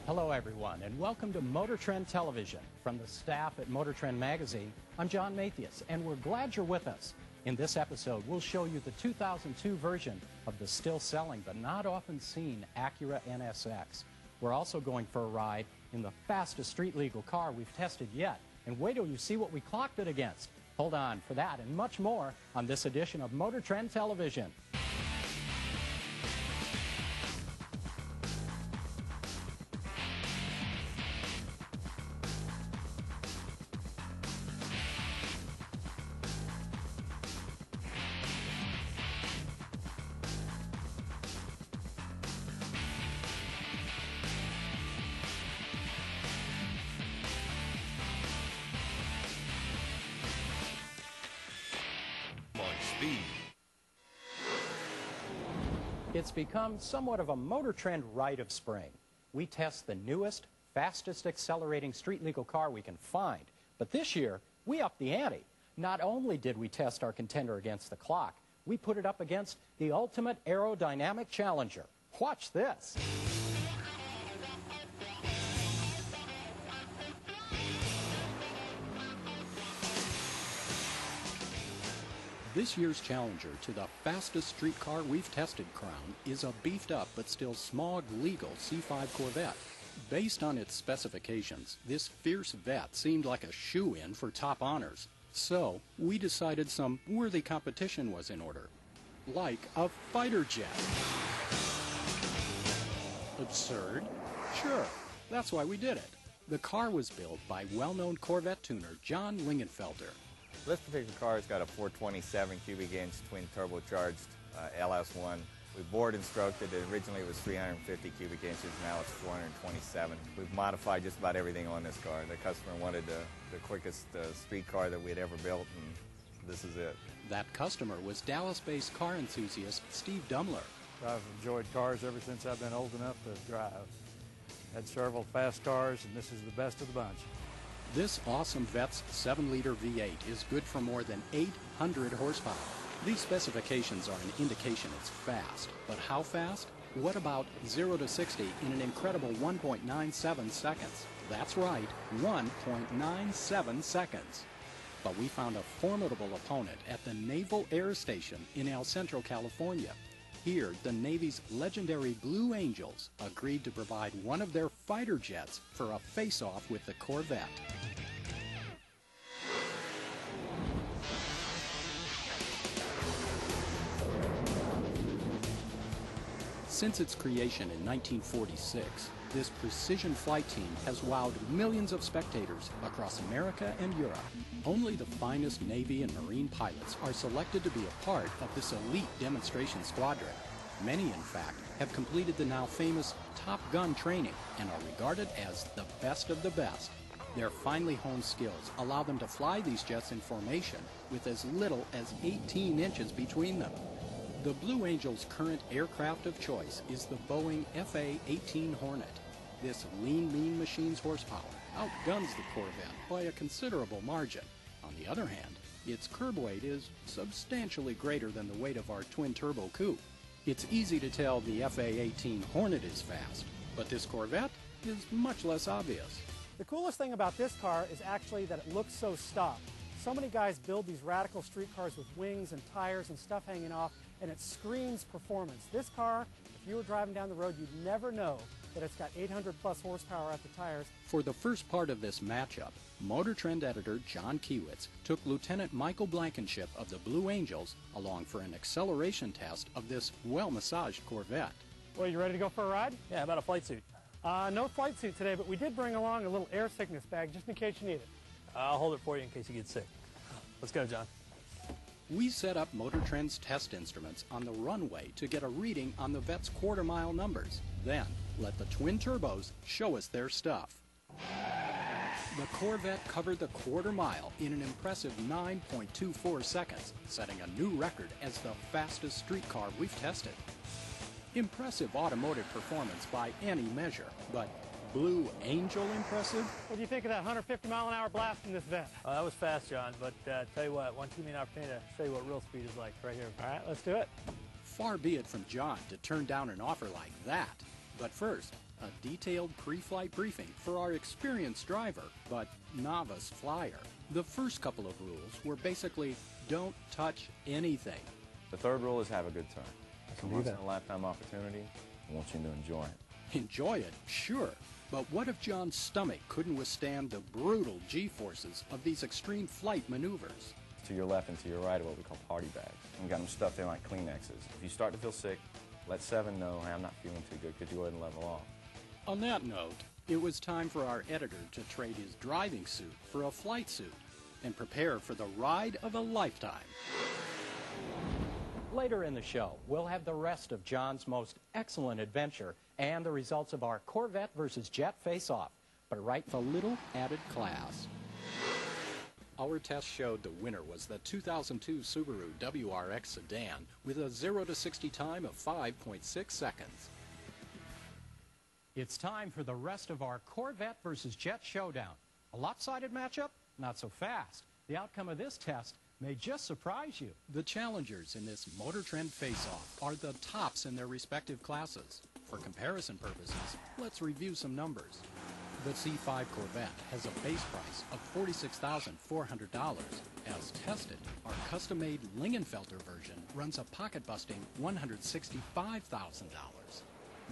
Hello everyone, and welcome to Motor Trend Television. From the staff at Motor Trend Magazine, I'm John Mathias, and we're glad you're with us. In this episode, we'll show you the 2002 version of the still-selling but not often seen Acura NSX. We're also going for a ride in the fastest street-legal car we've tested yet, and wait till you see what we clocked it against. Hold on for that and much more on this edition of Motor Trend Television. It's become somewhat of a Motor Trend rite of spring. We test the newest, fastest accelerating street-legal car we can find. But this year, we upped the ante. Not only did we test our contender against the clock, we put it up against the ultimate aerodynamic challenger. Watch this. This year's challenger to the fastest street car we've tested crown is a beefed up but still smog-legal C5 Corvette. Based on its specifications, this fierce vet seemed like a shoe-in for top honors. So, we decided some worthy competition was in order. Like a fighter jet. Absurd? Sure, that's why we did it. The car was built by well-known Corvette tuner John Lingenfelter. This particular car has got a 427 cubic inch twin turbocharged LS1. We bored and stroked it. Originally it was 350 cubic inches, now it's 427. We've modified just about everything on this car. The customer wanted the quickest street car that we had ever built, and this is it. That customer was Dallas-based car enthusiast Steve Dumler. I've enjoyed cars ever since I've been old enough to drive. Had several fast cars, and this is the best of the bunch. This awesome Vet's 7-liter V8 is good for more than 800 horsepower. These specifications are an indication it's fast. But how fast? What about 0 to 60 in an incredible 1.97 seconds? That's right, 1.97 seconds. But we found a formidable opponent at the Naval Air Station in El Centro, California. Here, the Navy's legendary Blue Angels agreed to provide one of their fighter jets for a face-off with the Corvette. Since its creation in 1946, this precision flight team has wowed millions of spectators across America and Europe. Only the finest Navy and Marine pilots are selected to be a part of this elite demonstration squadron. Many, in fact, have completed the now famous Top Gun training and are regarded as the best of the best. Their finely honed skills allow them to fly these jets in formation with as little as 18 inches between them. The Blue Angels' current aircraft of choice is the Boeing FA18 Hornet. This lean, mean machine's horsepower outguns the Corvette by a considerable margin. On the other hand, its curb weight is substantially greater than the weight of our twin-turbo coupe. It's easy to tell the FA18 Hornet is fast, but this Corvette is much less obvious. The coolest thing about this car is actually that it looks so stock. So many guys build these radical street cars with wings and tires and stuff hanging off, and it screams performance. This car, if you were driving down the road, you'd never know that it's got 800 plus horsepower at the tires. For the first part of this matchup, Motor Trend editor John Kiewitz took Lieutenant Michael Blankenship of the Blue Angels along for an acceleration test of this well-massaged Corvette. Well, you ready to go for a ride? Yeah, how about a flight suit? No flight suit today, but we did bring along a little air sickness bag just in case you need it. I'll hold it for you in case you get sick. Let's go, John. We set up Motor Trend's test instruments on the runway to get a reading on the Vette's quarter-mile numbers. Then, let the twin turbos show us their stuff. The Corvette covered the quarter mile in an impressive 9.24 seconds, setting a new record as the fastest street car we've tested. Impressive automotive performance by any measure, but Blue Angel impressive? What do you think of that 150-mile-an-hour blast in this Vette? That was fast, John, but tell you what, why don't you give me an opportunity to show you what real speed is like right here. All right, let's do it. Far be it from John to turn down an offer like that. But first, a detailed pre-flight briefing for our experienced driver, but novice flyer. The first couple of rules were basically, don't touch anything. The third rule is have a good time. It's a once-in-a-lifetime opportunity. I want you to enjoy it. Enjoy it, sure. But what if John's stomach couldn't withstand the brutal G-forces of these extreme flight maneuvers? To your left and to your right are what we call party bags. And got them stuffed in like Kleenexes. If you start to feel sick, let 7 know, hey, I'm not feeling too good. Could you go ahead and level off? On that note, it was time for our editor to trade his driving suit for a flight suit and prepare for the ride of a lifetime. Later in the show, we'll have the rest of John's most excellent adventure and the results of our Corvette versus Jet face-off. But right for a little added class. Our test showed the winner was the 2002 Subaru WRX sedan with a 0 to 60 time of 5.6 seconds. It's time for the rest of our Corvette versus Jet showdown. A lopsided matchup? Not so fast. The outcome of this test may just surprise you. The challengers in this Motor Trend face-off are the tops in their respective classes. For comparison purposes, let's review some numbers. The C5 Corvette has a base price of $46,400. As tested, our custom-made Lingenfelter version runs a pocket-busting $165,000.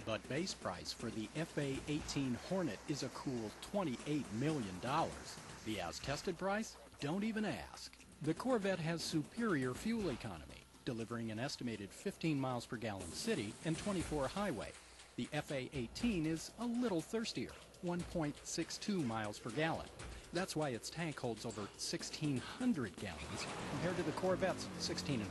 But base price for the FA18 Hornet is a cool $28 million. The as-tested price? Don't even ask. The Corvette has superior fuel economy, delivering an estimated 15 miles per gallon city and 24 highway. The FA18 is a little thirstier, 1.62 miles per gallon. That's why its tank holds over 1,600 gallons compared to the Corvette's 16.5.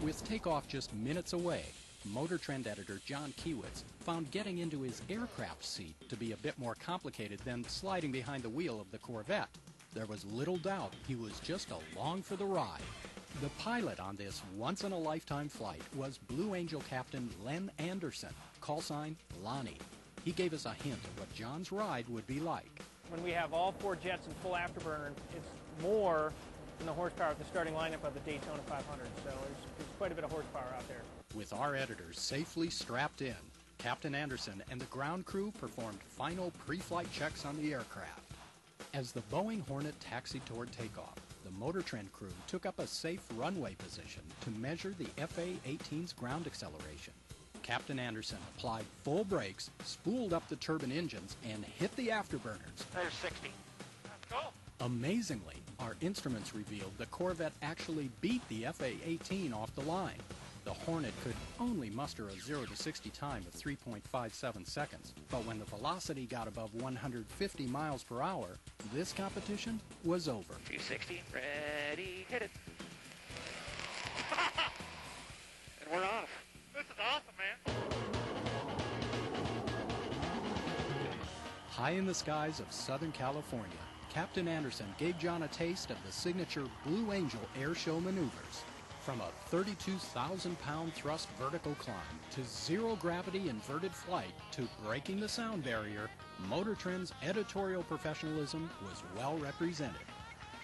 With takeoff just minutes away, Motor Trend editor John Kiewitz found getting into his aircraft seat to be a bit more complicated than sliding behind the wheel of the Corvette. There was little doubt he was just along for the ride. The pilot on this once-in-a-lifetime flight was Blue Angel Captain Len Anderson, call sign Lonnie. He gave us a hint of what John's ride would be like. When we have all 4 jets in full afterburner, it's more than the horsepower of the starting lineup of the Daytona 500, so there's quite a bit of horsepower out there. With our editors safely strapped in, Captain Anderson and the ground crew performed final pre-flight checks on the aircraft. As the Boeing Hornet taxied toward takeoff, the Motor Trend crew took up a safe runway position to measure the FA-18's ground acceleration. Captain Anderson applied full brakes, spooled up the turbine engines, and hit the afterburners. There's 60. Let's go. Amazingly, our instruments revealed the Corvette actually beat the FA-18 off the line. The Hornet could only muster a 0 to 60 time of 3.57 seconds, but when the velocity got above 150 miles per hour, this competition was over. 260, ready, hit it. And we're off. This is awesome, man. High in the skies of Southern California, Captain Anderson gave John a taste of the signature Blue Angel air show maneuvers. From a 32,000-pound thrust vertical climb to zero-gravity inverted flight to breaking the sound barrier, Motor Trend's editorial professionalism was well represented.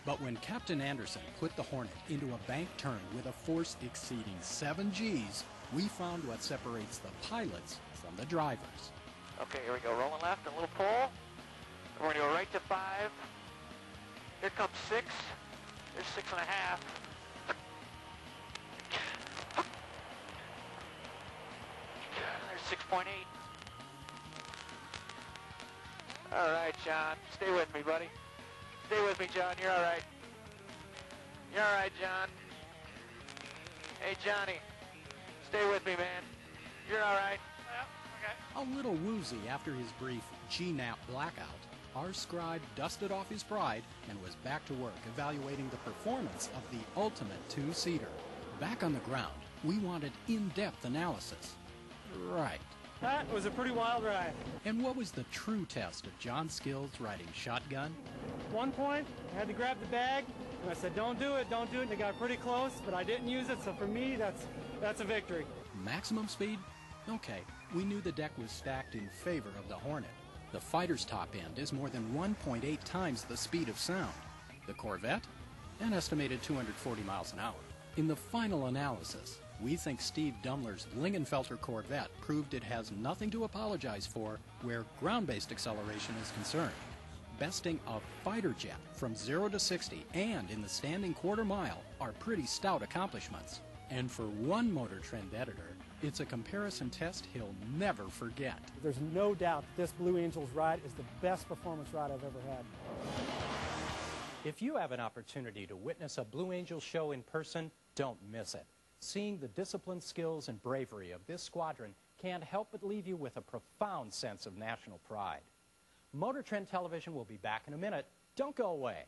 But when Captain Anderson put the Hornet into a bank turn with a force exceeding 7 Gs, we found what separates the pilots from the drivers. Okay, here we go. Rolling left, a little pull. We're going to go right to 5. Here comes 6. There's 6.5. There's 6.8. All right, John. Stay with me, buddy. Stay with me, John. You're all right. You're all right, John. Hey, Johnny. Stay with me, man. You're all right. Yeah, okay. A little woozy after his brief G-nap blackout, our scribe dusted off his pride and was back to work evaluating the performance of the ultimate two-seater. Back on the ground, we wanted in-depth analysis. Right. That was a pretty wild ride. And what was the true test of John's skills riding shotgun? At one point, I had to grab the bag, and I said, don't do it, and it got pretty close, but I didn't use it, so for me, that's a victory. Maximum speed? Okay, we knew the deck was stacked in favor of the Hornet. The fighter's top end is more than 1.8 times the speed of sound. The Corvette? An estimated 240 miles an hour. In the final analysis, We think Steve Dumler's Lingenfelter Corvette proved it has nothing to apologize for where ground-based acceleration is concerned. Besting a fighter jet from 0 to 60 and in the standing quarter mile are pretty stout accomplishments. And for one Motor Trend editor, it's a comparison test he'll never forget. There's no doubt that this Blue Angels ride is the best performance ride I've ever had. If you have an opportunity to witness a Blue Angels show in person, don't miss it. Seeing the discipline, skills, and bravery of this squadron can't help but leave you with a profound sense of national pride. Motor Trend Television will be back in a minute. Don't go away.